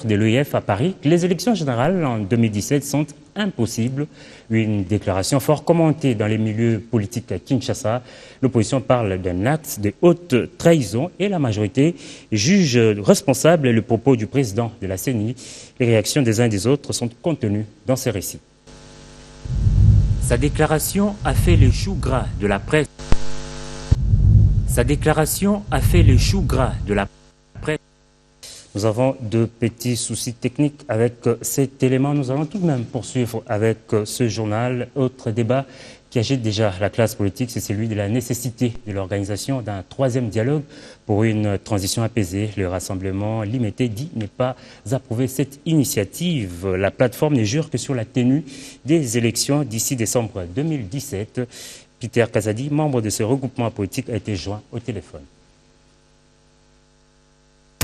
de l'EIF à Paris, les élections générales en 2017 sont impossibles. Une déclaration fort commentée dans les milieux politiques à Kinshasa. L'opposition parle d'un acte de haute trahison et la majorité juge responsable le propos du président de la CENI. Les réactions des uns et des autres sont contenues dans ces récits. Sa déclaration a fait le chou gras de la presse. Sa déclaration a fait le chou gras de la presse. Nous avons de petits soucis techniques avec cet élément. Nous allons tout de même poursuivre avec ce journal. Autre débat qui agite déjà la classe politique, c'est celui de la nécessité de l'organisation d'un troisième dialogue pour une transition apaisée. Le rassemblement limité dit ne pas approuver cette initiative. La plateforme ne jure que sur la tenue des élections d'ici décembre 2017. Peter Kazadi, membre de ce regroupement politique, a été joint au téléphone.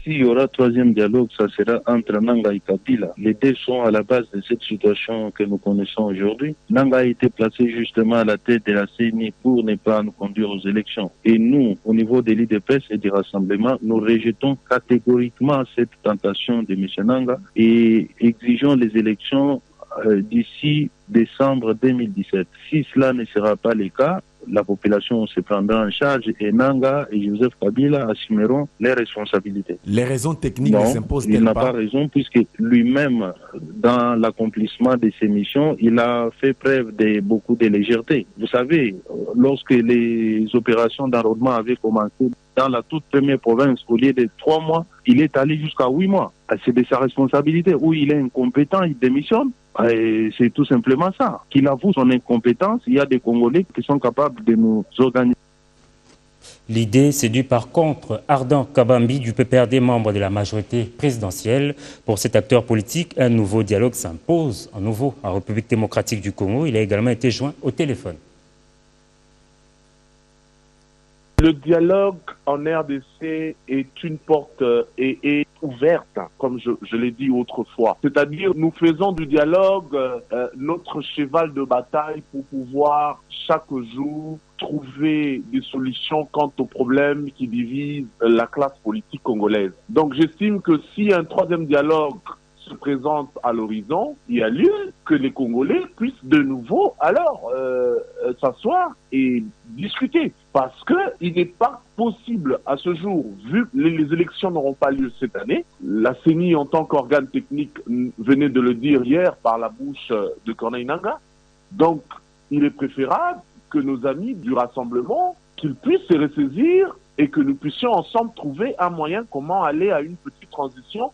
S'il y aura troisième dialogue, ça sera entre Nanga et Kabila. Les deux sont à la base de cette situation que nous connaissons aujourd'hui. Nanga a été placé justement à la tête de la CENI pour ne pas nous conduire aux élections. Et nous, au niveau des lits de presse et des rassemblements, nous rejetons catégoriquement cette tentation de M. Nanga et exigeons les élections d'ici décembre 2017. Si cela ne sera pas le cas, la population se prendra en charge et Nanga et Joseph Kabila assumeront les responsabilités. Les raisons techniques ne s'imposent-elles pas? Il n'a pas raison puisque lui-même, dans l'accomplissement de ses missions, il a fait preuve de beaucoup de légèreté. Vous savez, lorsque les opérations d'enrôlement avaient commencé dans la toute première province, au lieu de 3 mois, il est allé jusqu'à 8 mois. C'est de sa responsabilité. Où il est incompétent, il démissionne. Et c'est tout simplement ça. Qu'il avoue son incompétence, il y a des Congolais qui sont capables de nous organiser. L'idée séduit par contre Ardent Kabambi du PPRD, membre de la majorité présidentielle. Pour cet acteur politique, un nouveau dialogue s'impose à nouveau en République démocratique du Congo. Il a également été joint au téléphone. Le dialogue en RDC est une porte est ouverte, comme je l'ai dit autrefois. C'est-à-dire, nous faisons du dialogue notre cheval de bataille pour pouvoir chaque jour trouver des solutions quant aux problèmes qui divisent la classe politique congolaise. Donc j'estime que si un troisième dialogue se présente à l'horizon, il y a lieu que les Congolais puissent de nouveau alors s'asseoir et discuter. Parce qu'il n'est pas possible à ce jour, vu que les élections n'auront pas lieu cette année, la CENI en tant qu'organe technique venait de le dire hier par la bouche de Corneille Nangaa. Donc il est préférable que nos amis du rassemblement, qu'ils puissent se ressaisir et que nous puissions ensemble trouver un moyen comment aller à une petite transition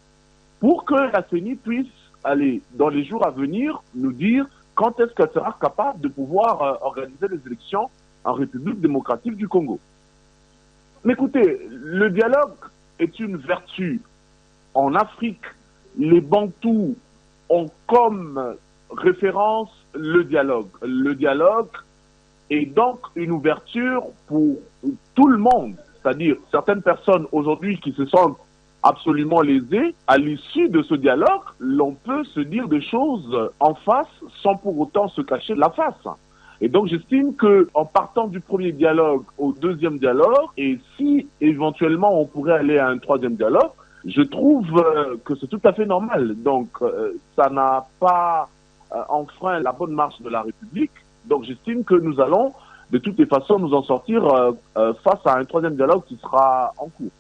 pour que la CENI puisse aller, dans les jours à venir, nous dire quand est-ce qu'elle sera capable de pouvoir organiser les élections en République démocratique du Congo. Mais écoutez, le dialogue est une vertu. En Afrique, les Bantous ont comme référence le dialogue. Le dialogue est donc une ouverture pour tout le monde. C'est-à-dire certaines personnes aujourd'hui qui se sentent absolument lésées, à l'issue de ce dialogue, l'on peut se dire des choses en face sans pour autant se cacher la face. Et donc j'estime qu'en partant du premier dialogue au deuxième dialogue, et si éventuellement on pourrait aller à un troisième dialogue, je trouve que c'est tout à fait normal. Donc ça n'a pas enfreint la bonne marche de la République. Donc j'estime que nous allons de toutes les façons nous en sortir face à un troisième dialogue qui sera en cours.